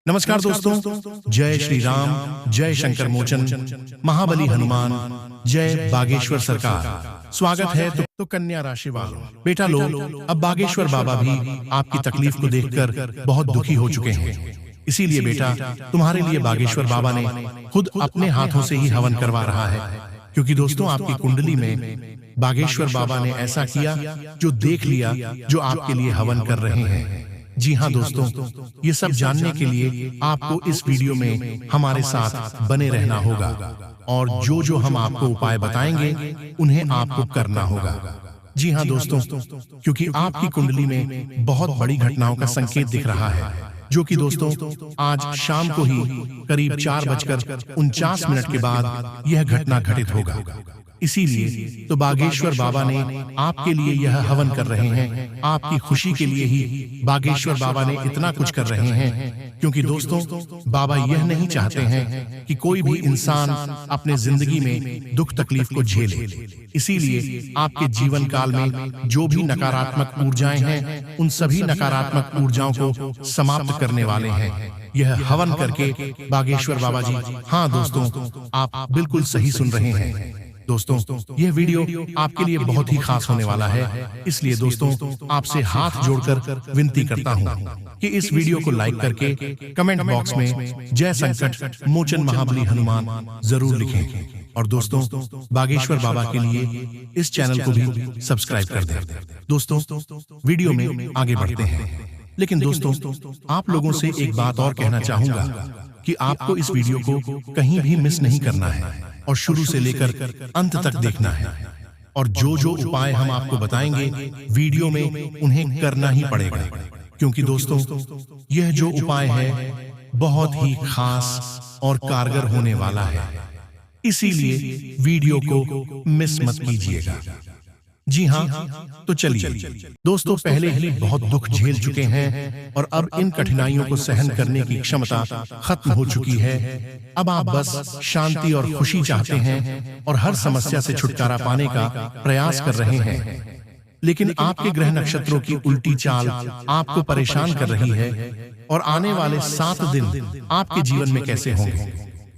नमस्कार दोस्तों, जय श्री राम, जय शंकर मोचन, महाबली हनुमान, जय बागेश्वर सरकार। स्वागत है तो कन्या राशि वालों, बेटा लो, अब बागेश्वर बाबा भी आपकी तकलीफ को देखकर बहुत दुखी हो चुके हैं। इसीलिए बेटा, तुम्हारे लिए बागेश्वर बाबा ने खुद अपने हाथों से ही हवन करवा रहा है, क्योंकि दोस्तों आपकी कुंडली में बागेश्वर बाबा ने ऐसा किया जो देख लिया, जो आपके लिए हवन कर रहे हैं। जी हाँ दोस्तों, ये सब जानने के लिए आपको इस वीडियो में हमारे साथ बने रहना होगा और जो जो हम आपको उपाय बताएंगे उन्हें आपको करना होगा। जी हाँ दोस्तों, क्योंकि आपकी कुंडली में बहुत बड़ी घटनाओं का संकेत दिख रहा है, जो कि दोस्तों आज शाम को ही करीब 4:49 के बाद यह घटना घटित होगा। इसीलिए तो बागेश्वर बाबा ने आपके लिए यह हवन कर रहे हैं। आपकी खुशी के लिए ही बागेश्वर बाबा ने इतना कुछ कर रहे हैं, क्योंकि दोस्तों बाबा यह नहीं चाहते हैं कि कोई भी इंसान अपने जिंदगी में दुख तकलीफ को झेले। इसीलिए आपके जीवन काल में जो भी नकारात्मक ऊर्जाएं हैं, उन सभी नकारात्मक ऊर्जाओं को समाप्त करने वाले हैं यह हवन करके बागेश्वर बाबा जी। हाँ दोस्तों, आप बिल्कुल सही सुन रहे हैं। दोस्तों यह वीडियो आपके लिए बहुत ही खास होने वाला है, इसलिए दोस्तों आपसे हाथ जोड़कर विनती करता हूं कि इस वीडियो को लाइक करके कमेंट बॉक्स में जय संकट मोचन महाबली हनुमान जरूर लिखें और दोस्तों बागेश्वर बाबा के लिए इस चैनल को भी सब्सक्राइब कर दें। दोस्तों वीडियो में आगे बढ़ते हैं, लेकिन दोस्तों आप लोगों से एक बात और कहना चाहूंगा कि आपको इस वीडियो को कहीं भी मिस नहीं करना है और शुरू से लेकर अंत तक देखना है। और जो जो उपाय हम आपको बताएंगे वीडियो में उन्हें करना ही पड़ेगा, क्योंकि दोस्तों यह जो उपाय है बहुत ही खास और कारगर होने वाला है। इसीलिए वीडियो को मिस मत कीजिएगा। जी हाँ, तो चलिए दोस्तों, पहले ही बहुत दुख झेल चुके हैं और अब इन कठिनाइयों को सहन करने की क्षमता खत्म हो चुकी है। अब आप बस शांति और खुशी चाहते हैं और हर समस्या से छुटकारा पाने का प्रयास कर रहे हैं, लेकिन आपके ग्रह नक्षत्रों की उल्टी चाल आपको परेशान कर रही है। और आने वाले 7 दिन आपके जीवन में कैसे होंगे?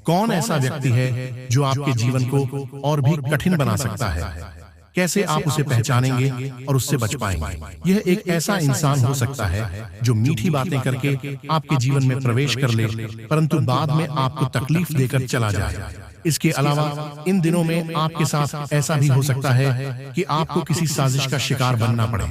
कौन ऐसा व्यक्ति है जो आपके जीवन को और भी कठिन बना सकता है? कैसे आप उसे पहचानेंगे और उससे बच पाएंगे? यह एक ऐसा इंसान हो सकता है जो मीठी बातें करके आपके जीवन में प्रवेश कर ले, परंतु बाद में आपको तकलीफ देकर चला जाए। इसके अलावा इन दिनों में आपके साथ ऐसा भी हो सकता है कि आपको किसी साजिश का शिकार बनना पड़े,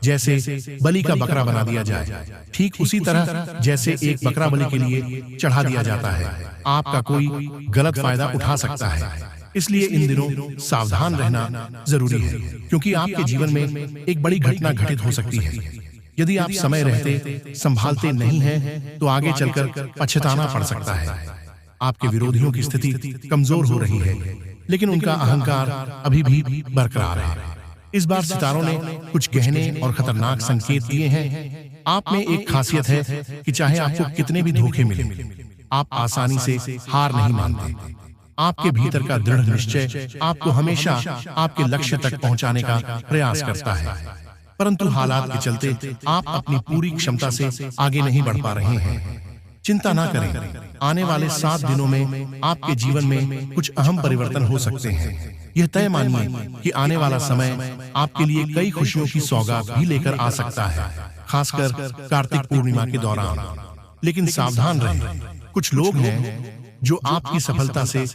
जैसे बलि का बकरा बना दिया जाए। ठीक उसी तरह जैसे एक बकरा बलि के लिए चढ़ा दिया जाता है, आपका कोई गलत फायदा उठा सकता है। इसलिए इन दिनों सावधान रहना जरूरी है, क्योंकि आपके जीवन में एक बड़ी घटना घटित हो सकती है। यदि आप समय रहते संभालते नहीं हैं, तो आगे चलकर पछताना पड़ सकता है। आपके विरोधियों की स्थिति कमजोर हो रही है, लेकिन उनका अहंकार अभी भी बरकरार है। इस बार सितारों ने कुछ गहने और खतरनाक संकेत दिए हैं। आप में एक खासियत है कि चाहे आपको कितने भी धोखे मिले, आप आसानी से हार नहीं मानते। आपके भीतर का दृढ़ निश्चय आपको हमेशा आपके लक्ष्य तक पहुंचाने का प्रयास करता है, परंतु हालात के चलते आप अपनी पूरी क्षमता से आगे नहीं बढ़ पा रहे हैं। चिंता ना करें, आने वाले 7 दिनों में आपके जीवन में कुछ अहम परिवर्तन हो सकते हैं। यह तय मानिए कि आने वाला समय आपके लिए कई खुशियों की सौगात भी लेकर आ सकता है, खासकर कार्तिक पूर्णिमा के दौरान। लेकिन सावधान रहें, कुछ लोग हैं जो आपकी सफलता से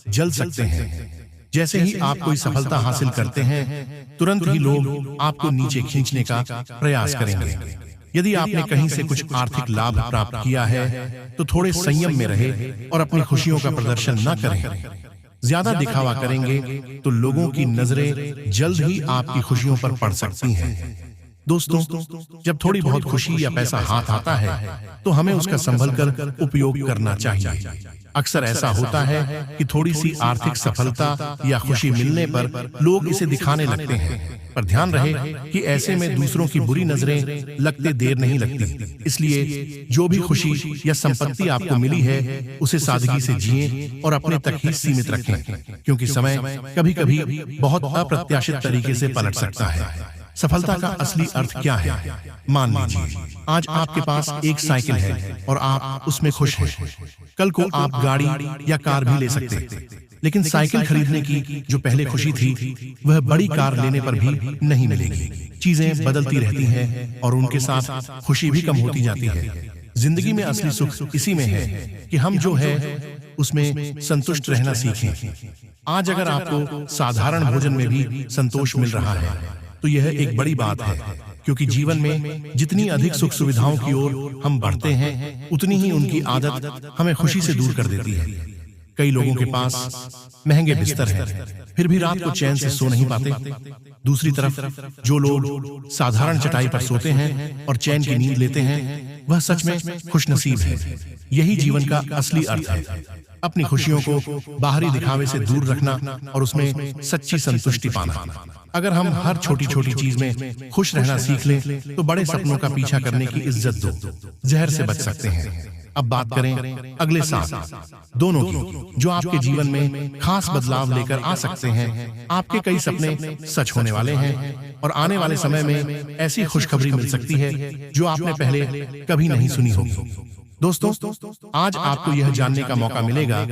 जल सकते हैं। जैसे ही आप कोई सफलता हासिल करते हैं, तुरंत ही लोग आपको नीचे खींचने का प्रयास करेंगे। यदि आपने कहीं से कुछ आर्थिक लाभ प्राप्त किया है, तो थोड़े संयम में रहे और अपनी खुशियों का प्रदर्शन न करें। ज्यादा दिखावा करेंगे तो लोगों की नजरें जल्द ही आपकी खुशियों पर पड़ सकती हैं। दोस्तों जब थोड़ी बहुत खुशी या पैसा हाथ आता है, तो हमें उसका संभल कर उपयोग करना चाहिए। अक्सर ऐसा होता है कि थोड़ी सी आर्थिक सफलता या खुशी मिलने पर लोग इसे दिखाने लगते हैं, पर ध्यान रहे कि ऐसे में दूसरों की बुरी नजरें लगते देर नहीं लगती। इसलिए जो भी खुशी या संपत्ति आपको मिली है, उसे सादगी से जिएं और अपने तक ही सीमित रखें, क्योंकि समय कभी-कभी बहुत अप्रत्याशित तरीके से पलट सकता है। सफलता का असली अर्थ क्या है? मान लीजिए आज आपके पास एक साइकिल है और आप उसमें खुश हैं। कल को आप गाड़ी या कार भी ले सकते हैं, लेकिन साइकिल खरीदने की जो पहले खुशी थी वह बड़ी कार लेने पर भी नहीं मिलेगी। चीजें बदलती रहती हैं और उनके साथ खुशी भी कम होती जाती है। जिंदगी में असली सुख इसी में है कि हम जो है उसमें संतुष्ट रहना सीखें। आज अगर आपको साधारण भोजन में भी संतोष मिल रहा है तो यह एक बड़ी बात है, क्योंकि जीवन में जितनी अधिक सुख सुविधाओं की ओर हम बढ़ते हैं उतनी ही उनकी आदत हमें खुशी से दूर कर देती है। कई लोगों के पास महंगे बिस्तर हैं, फिर भी रात को चैन से सो नहीं पाते। दूसरी तरफ जो लोग साधारण चटाई पर सोते हैं और चैन की नींद लेते हैं वह सच में खुशनसीब है। यही जीवन का असली अर्थ है, अपनी खुशियों को बाहरी दिखावे से दूर रखना और उसमें सच्ची संतुष्टि पाना। अगर हम हर छोटी छोटी चीज में खुश रहना सीख लें तो बड़े सपनों का पीछा करने की इज्जत दो जहर से बच सकते हैं। अब बात करें अगले 7 दोनों की, जो आपके जीवन में खास बदलाव लेकर आ सकते हैं। आपके कई सपने सच होने वाले हैं और आने वाले समय में ऐसी खुशखबरी मिल सकती है जो आपने पहले कभी नहीं सुनी होगी। दोस्तों, आज आपको यह जानने का मौका मिलेगा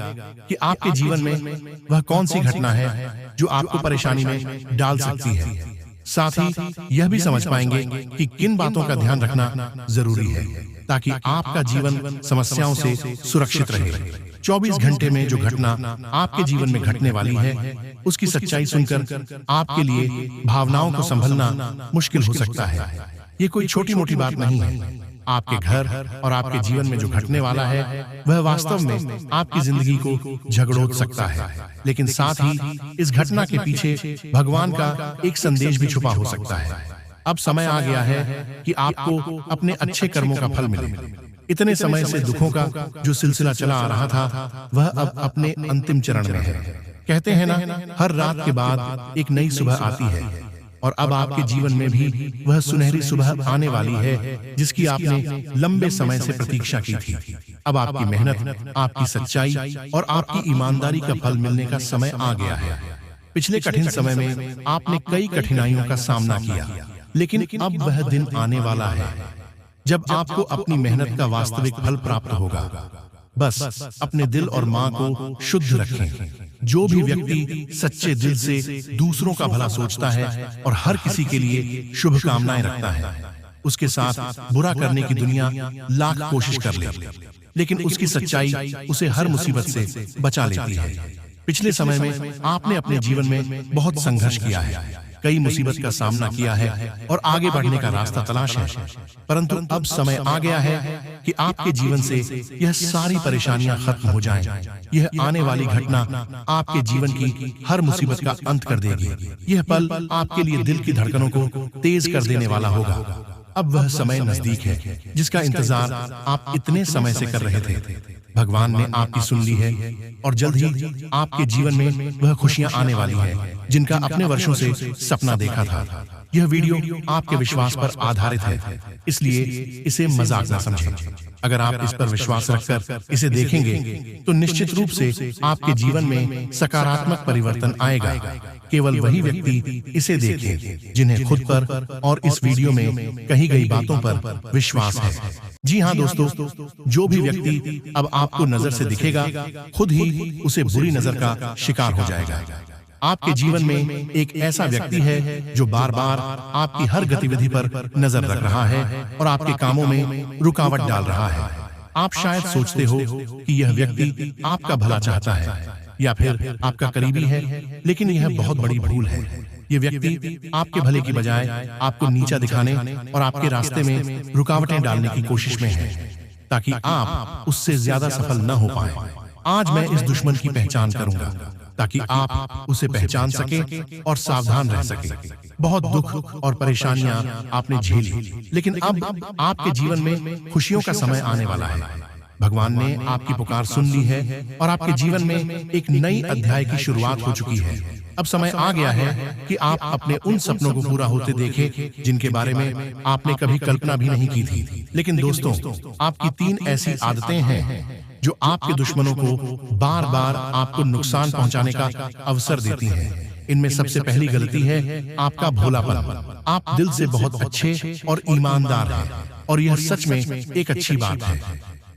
कि आपके जीवन में वह कौन सी घटना है जो आपको परेशानी में डाल सकती है। साथ ही यह भी समझ पाएंगे कि किन बातों का ध्यान रखना जरूरी है ताकि आपका जीवन समस्याओं से सुरक्षित रहे। 24 घंटे में जो घटना आपके जीवन में घटने वाली है उसकी सच्चाई सुनकर आपके लिए भावनाओं को संभलना मुश्किल हो सकता है। ये कोई छोटी मोटी बात नहीं है। आपके घर और आपके जीवन में जो घटने वाला है वह वास्तव में आपकी जिंदगी को झगड़ोत सकता है, लेकिन साथ ही इस घटना के पीछे भगवान का एक संदेश भी छुपा हो सकता है। अब समय आ गया है कि आपको अपने अच्छे कर्मों का फल मिले। इतने समय से दुखों का जो सिलसिला चला आ रहा था वह अब अपने अंतिम चरण में है। कहते हैं ना, हर रात के बाद एक नई सुबह आती है और अब आपके जीवन में भी वह सुनहरी सुबह आने वाली है जिसकी आपने लंबे समय से प्रतीक्षा की थी। अब आपकी मेहनत, आपकी सच्चाई और आपकी ईमानदारी का फल मिलने का समय आ गया है। पिछले कठिन समय में आपने कई कठिनाइयों का सामना किया, लेकिन अब वह दिन आने वाला है जब आपको अपनी मेहनत का वास्तविक फल प्राप्त होगा। बस अपने दिल और मां को शुद्ध रखें। जो भी व्यक्ति सच्चे दिल से दूसरों का भला सोचता है और हर किसी के लिए शुभकामनाएं रखता है, उसके साथ बुरा करने की दुनिया लाख कोशिश कर ले, लेकिन उसकी सच्चाई उसे हर मुसीबत से बचा लेती है। पिछले समय में आपने अपने जीवन में बहुत संघर्ष किया है, कई मुसीबत का सामना किया है और आगे बढ़ने का रास्ता तलाश है, परंतु अब समय आ गया है कि आपके जीवन से यह सारी परेशानियां खत्म हो जाएं। यह आने वाली घटना आपके जीवन की हर मुसीबत का अंत कर देगी। यह पल आपके लिए दिल की धड़कनों को तेज कर देने वाला होगा। अब वह समय नजदीक है जिसका इंतजार आप इतने समय से कर रहे थे। भगवान ने आपकी सुन ली है और जल्द ही आपके जीवन में वह खुशियां आने वाली है जिनका अपने वर्षों से सपना देखा था। यह वीडियो आपके विश्वास पर आधारित है, इसलिए इसे मजाक न समझें। अगर आप इस पर विश्वास रखकर इसे देखेंगे तो निश्चित रूप से आपके जीवन में सकारात्मक परिवर्तन आएगा। केवल वही व्यक्ति इसे देखें जिन्हें खुद पर और इस वीडियो में कही गई बातों पर विश्वास है। जी हाँ दोस्तों, जो भी व्यक्ति अब आपको नजर से दिखेगा खुद ही उसे बुरी नजर का शिकार हो जाएगा। आपके जीवन में एक ऐसा व्यक्ति है जो बार बार आपकी हर गतिविधि पर नजर रख रहा है और आपके कामों में रुकावट डाल रहा है। आप शायद सोचते हो कि यह व्यक्ति आपका भला चाहता है या फिर आपका करीबी है, लेकिन यह बहुत बड़ी भूल है। ये व्यक्ति आपके भले की बजाय आपको नीचा दिखाने और आपके रास्ते में रुकावटें डालने की कोशिश में है ताकि आप उससे ज्यादा सफल न हो पाए। आज मैं इस दुश्मन की पहचान करूंगा ताकि आप उसे पहचान सके और सावधान रह सके। बहुत दुख और परेशानियां आपने झेली, लेकिन अब आपके जीवन में खुशियों का समय आने वाला है। भगवान ने आपकी पुकार सुन ली है और आपके जीवन में एक नई अध्याय की शुरुआत हो चुकी है। अब समय आ गया है कि आप अपने उन सपनों को पूरा होते देखें जिनके बारे में आपने कभी कल्पना भी नहीं की थी। लेकिन दोस्तों, आपकी 3 ऐसी आदतें हैं जो आपके दुश्मनों को बार बार आपको नुकसान पहुंचाने का अवसर देती हैं। इनमें सबसे पहली गलती है आपका भोलापन। आप दिल से बहुत अच्छे और ईमानदार हैं और यह सच में एक अच्छी बात है,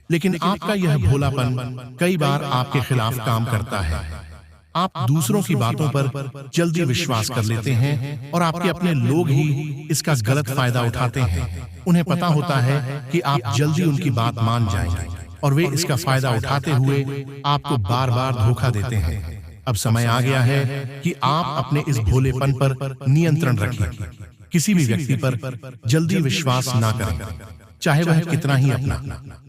लेकिन आपका यह भोलापन कई बार आपके खिलाफ काम करता है। आप दूसरों की बातों पर जल्दी विश्वास कर लेते हैं और आपके अपने लोग ही इसका गलत फायदा उठाते हैं। उन्हें पता होता है कि आप जल्दी उनकी बात मान जाएंगे और वे इसका फायदा उठाते हुए आपको बार बार धोखा देते हैं। अब समय आ गया है कि आप अपने इस भोलेपन पर नियंत्रण रखें। किसी भी व्यक्ति पर जल्दी विश्वास ना करें, चाहे वह कितना ही अपना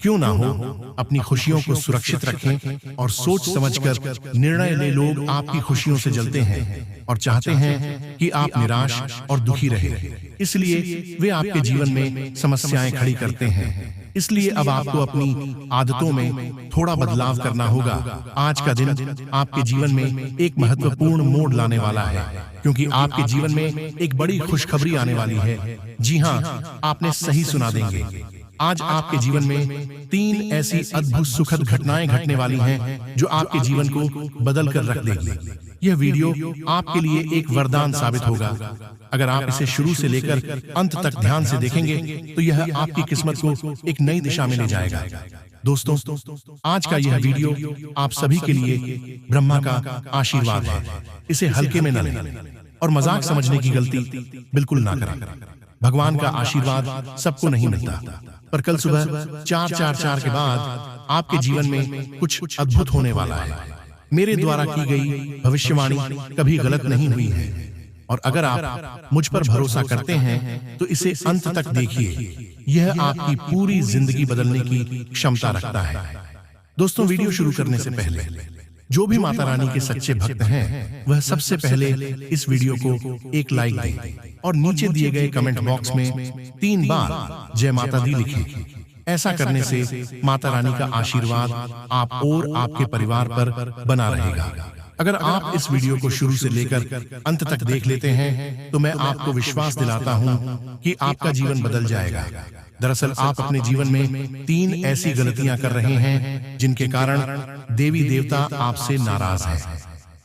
क्यों ना हो। अपनी खुशियों को सुरक्षित रखें और सोच समझकर निर्णय ले। लोग आपकी खुशियों से जलते हैं और चाहते हैं कि आप निराश और दुखी रहे, इसलिए वे आपके जीवन में समस्याएं खड़ी करते हैं। इसलिए अब आपको अपनी आदतों में थोड़ा बदलाव करना होगा। आज का दिन आपके जीवन में एक महत्वपूर्ण मोड़ लाने वाला है, क्योंकि आपके जीवन में एक बड़ी खुशखबरी आने वाली है। जी हाँ, आपने सही सुना देंगे। आज आपके जीवन में 3 ऐसी अद्भुत सुखद घटनाएं घटने वाली हैं जो आपके जीवन को बदल कर रख देगी। यह वीडियो आपके लिए एक वरदान साबित होगा। अगर आप इसे शुरू से लेकर अंत तक ध्यान से देखेंगे तो यह आपकी किस्मत को एक नई दिशा में ले जाएगा। दोस्तों, आज का यह वीडियो आप सभी के लिए ब्रह्मा का आशीर्वाद है। इसे हल्के में न लें और मजाक समझने की गलती बिल्कुल ना करें। भगवान का आशीर्वाद सबको नहीं मिलता, पर कल सुबह 4:44 के बाद आपके जीवन में कुछ अद्भुत होने वाला है। मेरे द्वारा की गई भविष्यवाणी कभी गलत नहीं हुई है, और अगर आप मुझ पर भरोसा करते हैं तो इसे अंत तक देखिए। यह आपकी पूरी जिंदगी बदलने की क्षमता रखता है। दोस्तों, वीडियो शुरू करने से पहले जो भी माता रानी के सच्चे भक्त हैं, वह सबसे पहले इस वीडियो को एक लाइक दें और नीचे दिए गए कमेंट बॉक्स में 3 बार जय माता दी लिखें। ऐसा करने से माता रानी का आशीर्वाद आप और आपके परिवार पर बना रहेगा। अगर आप इस वीडियो को शुरू से लेकर अंत तक देख लेते हैं तो मैं आपको विश्वास दिलाता हूं कि आपका जीवन बदल जाएगा। दरअसल आप अपने जीवन में 3 ऐसी गलतियां कर रहे हैं जिनके कारण देवी देवता आपसे नाराज हैं।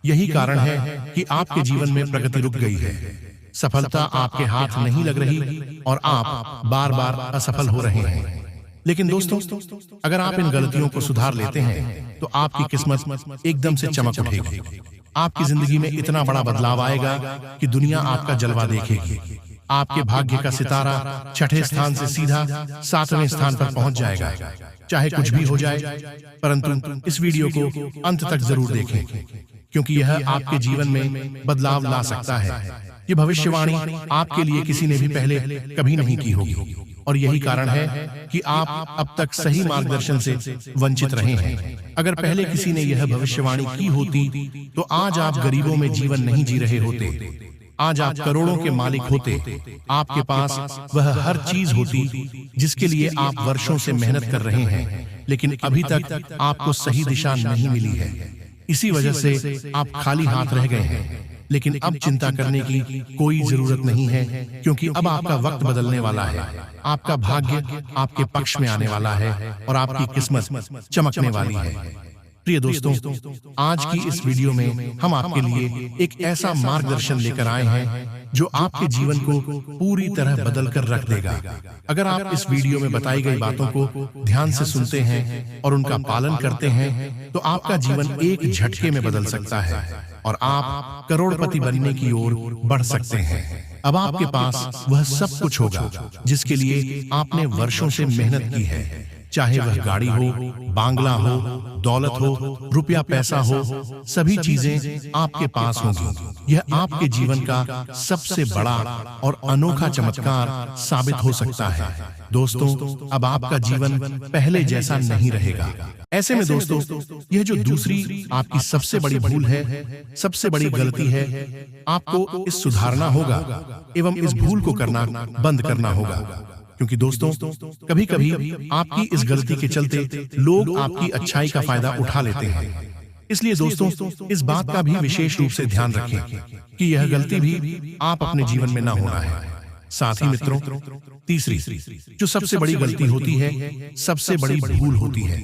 यही कारण है कि आपके जीवन में प्रगति रुक गई है, सफलता आपके हाथ नहीं लग रही और आप बार बार असफल हो रहे हैं। लेकिन दोस्तों, अगर आप इन गलतियों को सुधार लेते हैं तो आपकी किस्मत एकदम से चमक उठेगी। आपकी जिंदगी में इतना बड़ा बदलाव आएगा कि दुनिया आपका जलवा देखेगी। आपके भाग्य का सितारा 6ठे स्थान से सीधा 7वें स्थान पर पहुंच जाएगा। चाहे कुछ भी हो जाए, परंतु इस वीडियो को अंत तक जरूर देखें, क्योंकि यह आपके जीवन में बदलाव ला सकता है। ये भविष्यवाणी आपके लिए किसी ने भी पहले कभी नहीं की होगी, और यही कारण है कि आप अब तक सही मार्गदर्शन से वंचित रहे हैं। अगर पहले किसी ने यह भविष्यवाणी की होती तो आज आप गरीबों में जीवन नहीं जी रहे होते। आज आप करोड़ों के मालिक होते। आपके पास वह हर चीज होती जिसके लिए आप वर्षों से मेहनत कर रहे हैं, लेकिन अभी तक आपको सही दिशा नहीं मिली है। इसी वजह से आप खाली हाथ रह गए हैं। लेकिन अब चिंता करने की कोई जरूरत नहीं है, क्योंकि अब आपका वक्त बदलने वाला है। आपका भाग्य आपके पक्ष में आने वाला है और आपकी किस्मत चमकने वाली है। प्रिय दोस्तों, आज की इस वीडियो में हम आपके लिए एक ऐसा मार्गदर्शन लेकर आए हैं जो आपके जीवन को पूरी तरह बदल कर रख देगा। अगर आप इस वीडियो में बताई गई बातों को ध्यान से सुनते हैं और उनका पालन करते हैं तो आपका जीवन एक झटके में बदल सकता है और आप करोड़पति बनने की ओर बढ़ सकते हैं। अब आपके पास वह सब कुछ होगा जिसके लिए आपने वर्षों से मेहनत की है। चाहे वह गाड़ी हो, बांग्ला हो, दौलत हो, रुपया पैसा हो, सभी चीजें आपके पास होंगी। यह आपके जीवन का सबसे बड़ा और अनोखा चमत्कार साबित हो सकता है। दोस्तों, अब आपका जीवन पहले जैसा नहीं रहेगा। ऐसे में दोस्तों, यह जो दूसरी आपकी सबसे बड़ी भूल है, सबसे बड़ी गलती है, आपको इस सुधारना होगा एवं इस भूल को करना बंद करना होगा। क्योंकि दोस्तों, कभी कभी आपकी इस गलती के चलते लोग आपकी अच्छाई का फायदा उठा लेते हैं। इसलिए दोस्तों, इस बात का भी विशेष रूप से ध्यान रखें कि यह गलती भी आप अपने जीवन में ना होना है। साथ ही मित्रों, तीसरी जो सबसे बड़ी गलती होती है, सबसे बड़ी भूल होती है,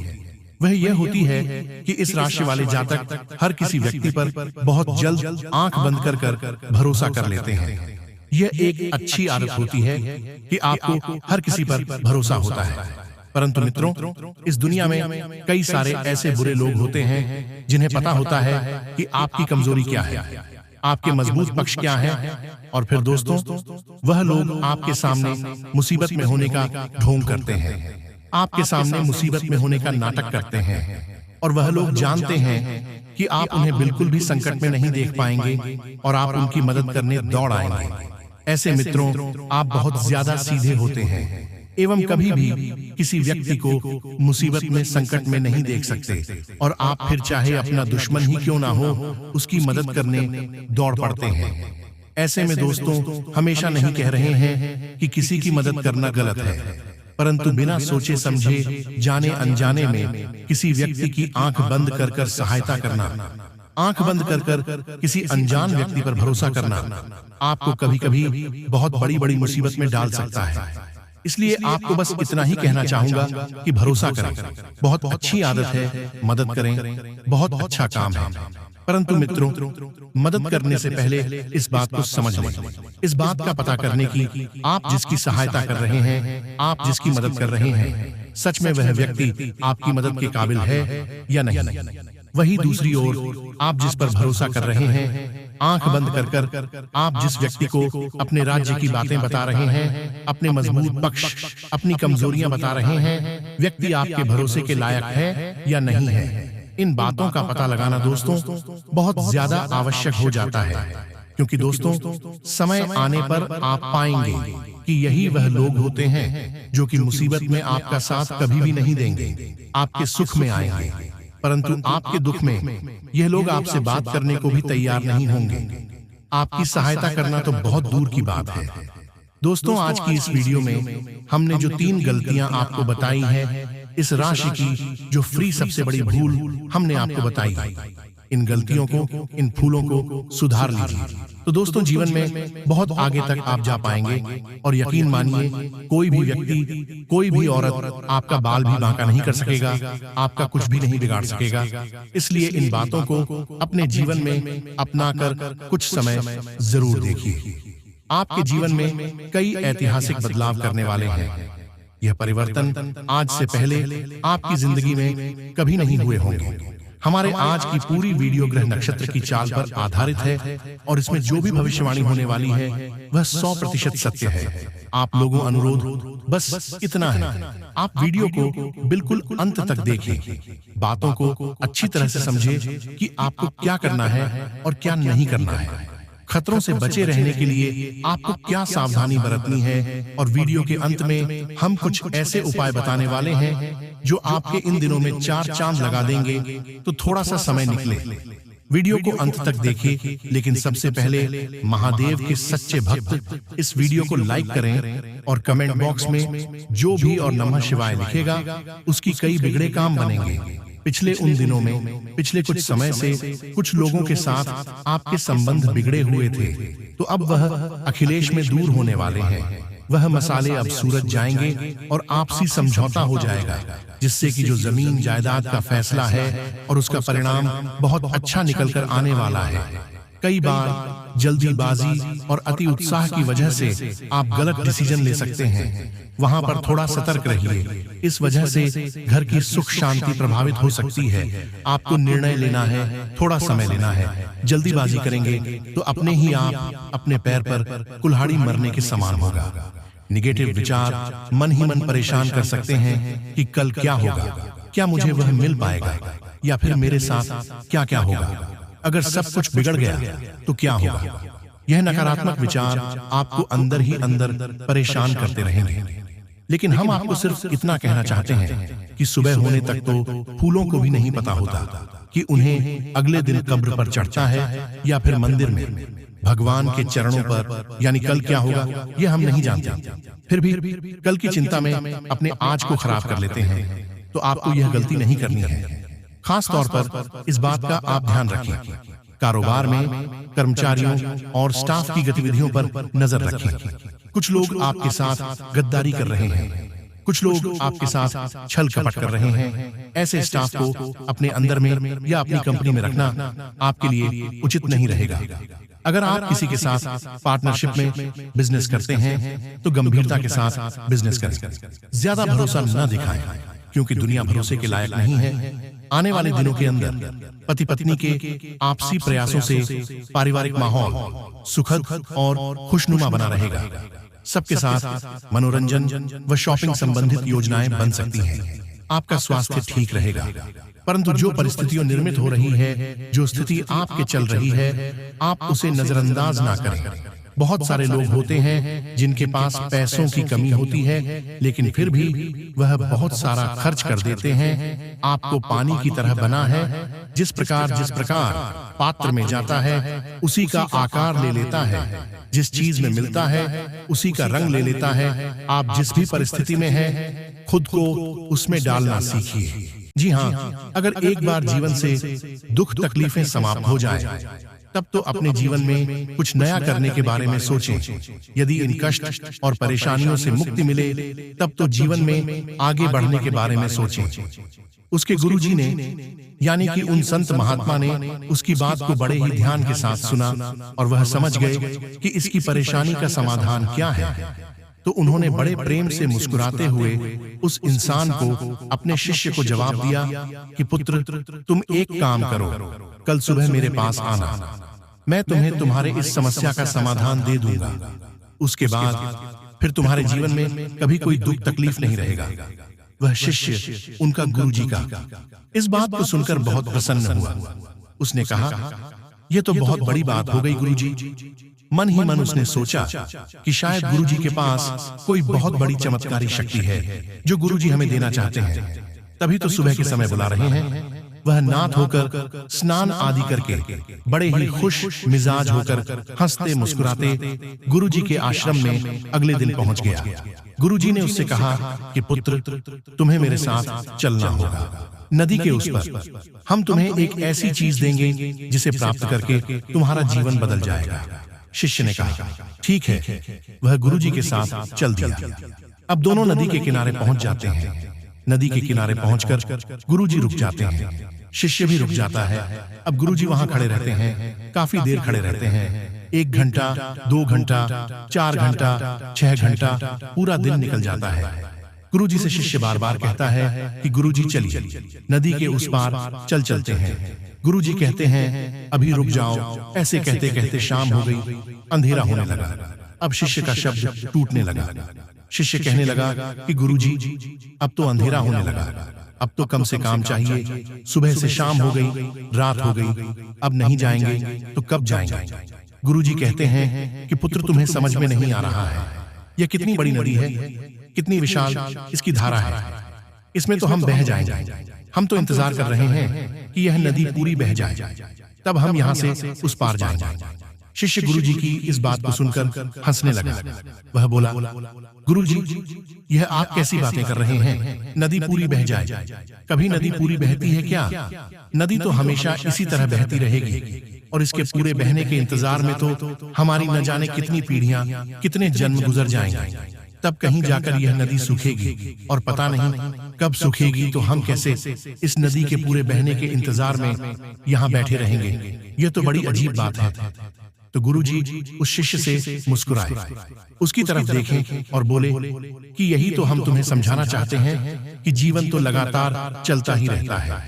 वह यह होती है कि इस राशि वाले जातक हर किसी व्यक्ति पर बहुत जल्द आंख बंद कर भरोसा कर लेते हैं। यह एक अच्छी आदत होती है कि आपको हर किसी पर भरोसा होता है। परंतु मित्रों, इस दुनिया में कई सारे ऐसे बुरे लोग होते हैं जिन्हें पता होता है कि आपकी कमजोरी क्या है, आपके मजबूत पक्ष क्या है, और फिर दोस्तों वह लोग आपके सामने मुसीबत में होने का ढोंग करते हैं, आपके सामने मुसीबत में होने का नाटक करते हैं, और वह लोग जानते हैं कि आप उन्हें बिल्कुल भी संकट में नहीं देख पाएंगे और आप उनकी मदद करने दौड़ आएंगे। ऐसे मित्रों, आप बहुत ज्यादा सीधे होते हैं एवं कभी भी किसी व्यक्ति को मुसीबत में संकट में नहीं देख सकते, और आप फिर चाहे अपना दुश्मन ही क्यों ना हो उसकी मदद करने दौड़ पड़ते हैं। ऐसे में दोस्तों, हमेशा नहीं कह रहे हैं कि किसी की मदद करना गलत है, परंतु बिना सोचे समझे जाने अनजाने में किसी व्यक्ति की आंख बंद कर सहायता करना, आंख बंद कर किसी अनजान व्यक्ति पर भरोसा करना आपको कभी कभी बहुत बड़ी बड़ी मुसीबत में डाल सकता है। इसलिए आपको बस इतना ही कहना चाहूंगा कि भरोसा करें, बहुत अच्छी आदत है, मदद करें, बहुत अच्छा काम है। परंतु मित्रों, मदद करने से पहले इस बात को समझ लें, इस बात का पता करने की आप जिसकी सहायता कर रहे हैं, आप जिसकी मदद कर रहे हैं, सच में वह व्यक्ति आपकी मदद के काबिल है या नहीं। वही दूसरी ओर आप जिस पर भरोसा कर रहे हैं, आंख बंद कर आप जिस व्यक्ति को अपने राज्य की बातें बता रहे हैं, अपने मजबूत पक्ष, अपनी कमजोरियां बता रहे हैं, व्यक्ति आपके भरोसे के लायक है या नहीं है। इन बातों का पता लगाना दोस्तों बहुत ज्यादा आवश्यक हो जाता है, क्योंकि दोस्तों समय आने पर आप पाएंगे कि यही वह लोग होते हैं जो कि मुसीबत में आपका साथ कभी भी नहीं देंगे, आपके सुख में आएंगे, परंतु आपके दुख में यह लोग आपसे बात करने को भी तैयार नहीं होंगे। आपकी सहायता करना तो बहुत दूर की बात है। दोस्तों, आज की इस वीडियो में हमने जो 3 गलतियां आपको बताई हैं, इस राशि की जो फ्री सबसे बड़ी भूल हमने आपको बताई, इन गलतियों को, इन फूलों को सुधार लीजिए, तो दोस्तों जीवन में बहुत आगे तक आप जा पाएंगे। और यकीन मानिए, कोई भी व्यक्ति, कोई भी औरत आपका बाल भी बांका नहीं कर सकेगा, आपका कुछ भी नहीं बिगाड़ सकेगा। इसलिए इन बातों को अपने जीवन में अपनाकर कुछ समय जरूर देखिए। आपके जीवन में कई ऐतिहासिक बदलाव करने वाले हैं। यह परिवर्तन आज से पहले आपकी जिंदगी में कभी नहीं हुए होंगे। हमारे आज की पूरी वीडियो ग्रह नक्षत्र की चाल पर आधारित है, और इसमें जो भी भविष्यवाणी होने वाली है वह 100% सत्य है। आप लोगों अनुरोध बस इतना है, आप वीडियो को बिल्कुल अंत तक देखें, बातों को अच्छी तरह से समझें कि आपको क्या करना है और क्या नहीं करना है, खतरों से बचे रहने के लिए आपको क्या सावधानी बरतनी है। और वीडियो के अंत में हम कुछ ऐसे उपाय बताने वाले हैं जो आपके इन दिनों में 4 चांद लगा देंगे। तो थोड़ा सा समय निकले, वीडियो को अंत तक देखिए। लेकिन सबसे पहले महादेव के सच्चे भक्त इस वीडियो को लाइक करें और कमेंट बॉक्स में जो भी और नमः शिवाय लिखेगा उसकी कई बिगड़े काम बनेंगे। पिछले उन दिनों में, पिछले कुछ समय से कुछ लोगों के साथ आपके संबंध बिगड़े हुए थे, तो अब वह अखिलेश में दूर होने वाले हैं। वह मसाले अब सूरज जाएंगे और आपसी समझौता हो जाएगा, जिससे कि जो जमीन जायदाद का फैसला है और उसका परिणाम बहुत अच्छा निकलकर आने वाला है। कई बार जल्दीबाजी और अति उत्साह की वजह से आप गलत डिसीजन ले सकते हैं, वहां पर थोड़ा सतर्क रहिए। इस वजह से घर की सुख शांति प्रभावित हो सकती है। आपको निर्णय लेना है, थोड़ा समय लेना है। जल्दीबाजी करेंगे तो अपने ही आप अपने पैर पर कुल्हाड़ी मरने के समान होगा। निगेटिव विचार मन ही मन परेशान कर सकते हैं कि कल क्या होगा, क्या मुझे वह मिल पाएगा, या फिर मेरे साथ क्या क्या होगा, अगर सब कुछ बिगड़ गया तो क्या होगा। यह नकारात्मक विचार आपको अंदर ही अंदर परेशान करते रहेंगे। लेकिन हम आपको सिर्फ इतना कहना चाहते हैं कि सुबह होने तक तो फूलों को भी नहीं पता होता कि उन्हें अगले दिन कब्र पर चढ़ता है या फिर मंदिर में भगवान के चरणों पर, यानी कल क्या होगा यह हम नहीं जानते। फिर भी कल की चिंता में अपने आज को खराब कर लेते हैं, तो आपको यह गलती नहीं करनी है। खास तौर पर इस बात का आप ध्यान रखें, कारोबार में कर्मचारियों और स्टाफ की गतिविधियों पर नजर रखें। कुछ लोग आपके साथ गद्दारी कर रहे हैं, कुछ लोग आपके साथ छल कपट कर रहे हैं। ऐसे स्टाफ को अपने अंदर में या अपनी कंपनी में रखना आपके लिए उचित नहीं रहेगा। अगर आप किसी के साथ पार्टनरशिप में बिजनेस करते हैं तो गंभीरता के साथ बिजनेस करें। ज्यादा भरोसा न दिखाएं, क्योंकि दुनिया भरोसे के लायक नहीं है। आने वाले दिनों के अंदर पति पत्नी के आपसी प्रयासों से पारिवारिक माहौल सुखद और खुशनुमा बना रहेगा। सबके साथ मनोरंजन व शॉपिंग संबंधित योजनाएं बन सकती हैं। आपका स्वास्थ्य ठीक रहेगा। परंतु जो परिस्थितियां निर्मित हो रही है, जो स्थिति आपके चल रही है, आप उसे नजरअंदाज ना करें। बहुत सारे लोग होते हैं जिनके पास पैसों की कमी होती है, लेकिन फिर भी वह बहुत सारा खर्च कर देते हैं। आपको पानी की तरह बना है। जिस प्रकार पात्र में जाता है उसी का आकार ले लेता है। जिस चीज में मिलता है उसी का रंग ले लेता है। आप जिस भी परिस्थिति में हैं, खुद को उसमें डालना सीखिए। जी हाँ, अगर एक बार जीवन से दुख तकलीफें समाप्त हो जाए, तब तो अपने जीवन में कुछ नया करने के बारे में सोचें। यदि इन कष्ट और परेशानियों से मुक्ति मिले, तब तो जीवन में आगे बढ़ने के बारे में सोचें। उसके गुरुजी ने, यानी कि उन संत महात्मा ने उसकी बात को बड़े ही ध्यान के साथ सुना और वह समझ गए कि इसकी परेशानी का समाधान क्या है। तो उन्होंने बड़े प्रेम से मुस्कुराते हुए उस इंसान को, अपने शिष्य को जवाब दिया कि पुत्र, तुम एक काम करो, कल सुबह मेरे पास आना, मैं तुम्हें तुम्हारे इस समस्या का समाधान दे दूंगा। उसके बाद फिर तुम्हारे जीवन में कभी कोई दुख तकलीफ नहीं रहेगा। वह शिष्य उनका गुरुजी का इस बात को सुनकर बहुत प्रसन्न हुआ। उसने कहा, यह तो बहुत बड़ी बात हो गई गुरुजी। मन ही मन उसने सोचा कि शायद गुरुजी के पास कोई बहुत बड़ी चमत्कारी शक्ति है जो गुरुजी हमें देना चाहते हैं। तभी तो सुबह के समय बुला रहे हैं। वह नाथ होकर स्नान आदि करके बड़े ही खुश मिजाज होकर हंसते मुस्कुराते गुरुजी के आश्रम में अगले दिन पहुंच गया। गुरुजी ने उससे कहा कि पुत्र, तुम्हें मेरे साथ चलना होगा। नदी के उस पर हम तुम्हें एक ऐसी चीज देंगे जिसे प्राप्त करके तुम्हारा जीवन बदल जाएगा। शिष्य ने कहा, ठीक है। वह गुरुजी के साथ चल दिया। अब दोनों नदी के किनारे पहुंच जाते हैं। नदी के किनारे पहुंचकर गुरुजी रुक जाते हैं। शिष्य भी रुक जाता है। अब गुरुजी वहां खड़े रहते हैं, काफी देर खड़े रहते हैं। 1 घंटा, 2 घंटा, 4 घंटा, 6 घंटा, पूरा दिन निकल जाता है। गुरुजी से शिष्य बार बार कहता है कि गुरुजी चलिए, नदी के उस पार चलते हैं। गुरुजी कहते हैं, अभी रुक जाओ। ऐसे कहते कहते शाम हो गई, अंधेरा होने लगा। अब शिष्य का शब्द टूटने लगा। शिष्य कहने लगा कि गुरुजी, अब तो अंधेरा होने लगा, अब तो कम से कम चाहिए। सुबह से शाम हो गई, रात हो गई, अब नहीं जाएंगे तो कब जाएंगे? गुरुजी कहते हैं कि पुत्र, तुम्हें समझ में नहीं आ रहा है, यह कितनी बड़ी नदी है, कितनी विशाल इसकी धारा है, इसमें तो हम बह जाएंगे। हम तो इंतजार कर रहे हैं कि यह नदी पूरी बह जाए, तब हम यहाँ से उस पार जाएंगे। शिष्य गुरुजी की इस बात को सुनकर हंसने लगा। वह बोला, गुरुजी, यह आप कैसी बातें कर रहे हैं? नदी पूरी बह जाए, कभी नदी पूरी बहती है क्या? नदी तो हमेशा इसी तरह बहती रहेगी, और इसके पूरे बहने के इंतजार में तो हमारी न जाने कितनी पीढ़ियां, कितने जन्म गुजर जाएंगे। तब कहीं जाकर यह नदी सूखेगी, और पता नहीं कब सूखेगी, तो हम कैसे इस नदी के पूरे बहने के इंतजार में यहाँ बैठे रहेंगे? यह तो बड़ी अजीब बात है। तो गुरुजी उस शिष्य से मुस्कुराए, उसकी तरफ देखें और बोले कि यही तो हम तुम्हें समझाना चाहते हैं कि जीवन तो लगातार चलता ही रहता है।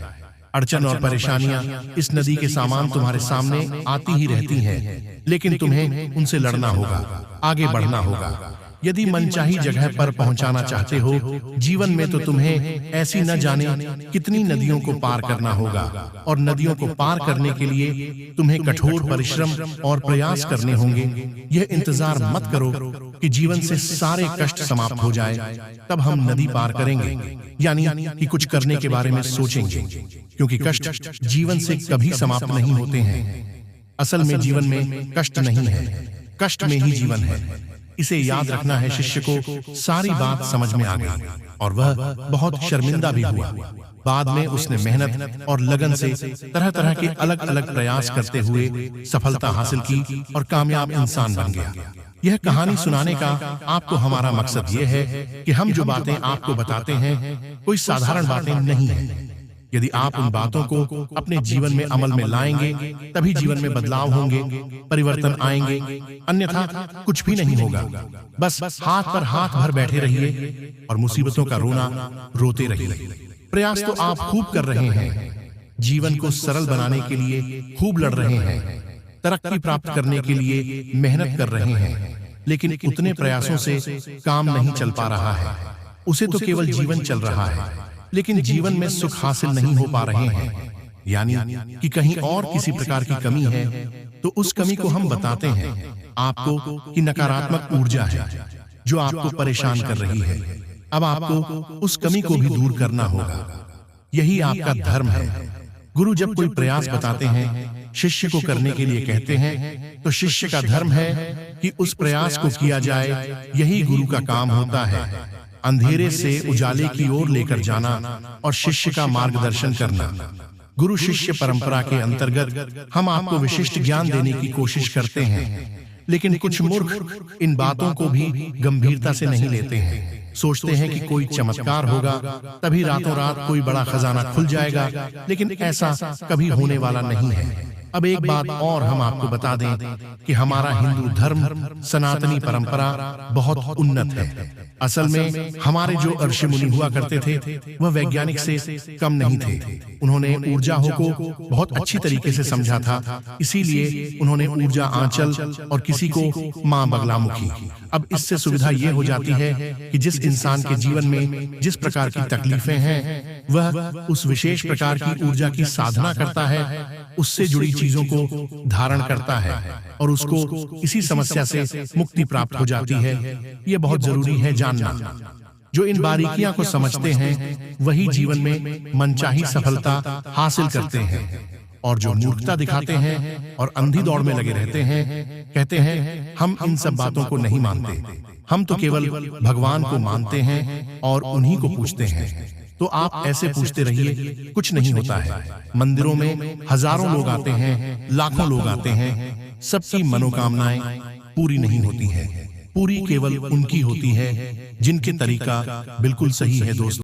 अड़चन और परेशानियां इस नदी के सामान तुम्हारे सामने आती ही रहती हैं, लेकिन तुम्हें उनसे लड़ना होगा, आगे बढ़ना होगा। यदि मनचाही जगह पर पहुंचाना चाहते हो जीवन में, तो तुम्हें ऐसी न जाने कितनी नदियों को पार करना होगा, और नदियों को पार करने के लिए तुम्हें कठोर परिश्रम और प्रयास करने होंगे। यह इंतजार मत करो कि जीवन से सारे कष्ट समाप्त हो जाए, तब हम नदी पार करेंगे, यानी कि कुछ करने के बारे में सोचेंगे, क्योंकि कष्ट जीवन से कभी समाप्त नहीं होते हैं। असल में जीवन में कष्ट नहीं है, कष्ट में ही जीवन है। इसे याद रखना है। शिष्य को सारी बात समझ में आ गई और वह बहुत शर्मिंदा भी हुआ। बाद में उसने मेहनत और लगन से तरह तरह के अलग अलग प्रयास करते हुए सफलता हासिल की और कामयाब इंसान बन गया। यह कहानी सुनाने का आपको हमारा मकसद यह है कि हम जो बातें आपको बताते हैं कोई साधारण बातें नहीं है। यदि आप उन बातों को अपने जीवन में अमल में लाएंगे तभी जीवन में बदलाव होंगे, परिवर्तन आएंगे, अन्यथा कुछ भी नहीं होगा। बस हाथ पर हाथ भर बैठे रहिए और मुसीबतों का रोना रोते रहिए। प्रयास तो आप खूब कर रहे हैं, जीवन को सरल बनाने के लिए खूब लड़ रहे हैं, तरक्की प्राप्त करने के लिए मेहनत कर रहे हैं, लेकिन उतने प्रयासों से काम नहीं चल पा रहा है। उसे तो केवल जीवन चल रहा है, लेकिन जीवन में सुख हासिल नहीं हो पा रहे हैं, यानी कि कहीं और किसी प्रकार की कमी है। तो उस कमी को हम बताते हैं आपको कि नकारात्मक ऊर्जा है जो आपको परेशान कर रही है। अब आपको उस कमी को भी दूर करना होगा, यही आपका धर्म है। गुरु जब कोई प्रयास बताते हैं, शिष्य को करने के लिए कहते हैं, तो शिष्य का धर्म है कि उस प्रयास को किया जाए। यही गुरु का काम होता है, अंधेरे से उजाले की ओर लेकर जाना और शिष्य का मार्गदर्शन करना। गुरु शिष्य परंपरा के अंतर्गत हम आपको विशिष्ट ज्ञान देने की कोशिश करते हैं, लेकिन कुछ मूर्ख इन बातों को भी गंभीरता से नहीं लेते हैं। सोचते हैं कि कोई चमत्कार होगा तभी रातों रात कोई बड़ा खजाना खुल जाएगा, लेकिन ऐसा कभी होने वाला नहीं है। अब एक बात और हम आपको बता दें कि हमारा हिंदू धर्म सनातनी परंपरा बहुत उन्नत है। असल में हमारे जो ऋषि मुनि हुआ करते थे वह वैज्ञानिक से कम नहीं थे। उन्होंने ऊर्जा को बहुत अच्छी तरीके से समझा था, इसीलिए उन्होंने ऊर्जा आंचल और किसी को मां बगलामुखी। अब इससे सुविधा ये हो जाती है कि जिस इंसान के जीवन में जिस प्रकार की तकलीफें हैं वह उस विशेष प्रकार की ऊर्जा की साधना करता है, उससे जुड़ी चीजों को धारण करता है और उसको इसी समस्या से मुक्ति प्राप्त हो जाती है। यह बहुत जरूरी है जानना। जो इन बारीकियां को समझते हैं वही जीवन में मनचाही सफलता हासिल करते हैं, और जो मूर्खता दिखाते हैं और अंधी दौड़ में लगे रहते हैं, कहते हैं हम इन सब बातों को नहीं मानते, हम तो केवल भगवान को मानते हैं और उन्हीं को पूजते हैं। तो आप ऐसे पूछते रहिए, कुछ नहीं होता है। मंदिरों में हजारों लोग आते हैं, लाखों लोग आते हैं, सबकी मनोकामनाएं पूरी नहीं होती हैं। पूरी केवल उनकी होती है जिनके तरीका बिल्कुल सही है दोस्तों।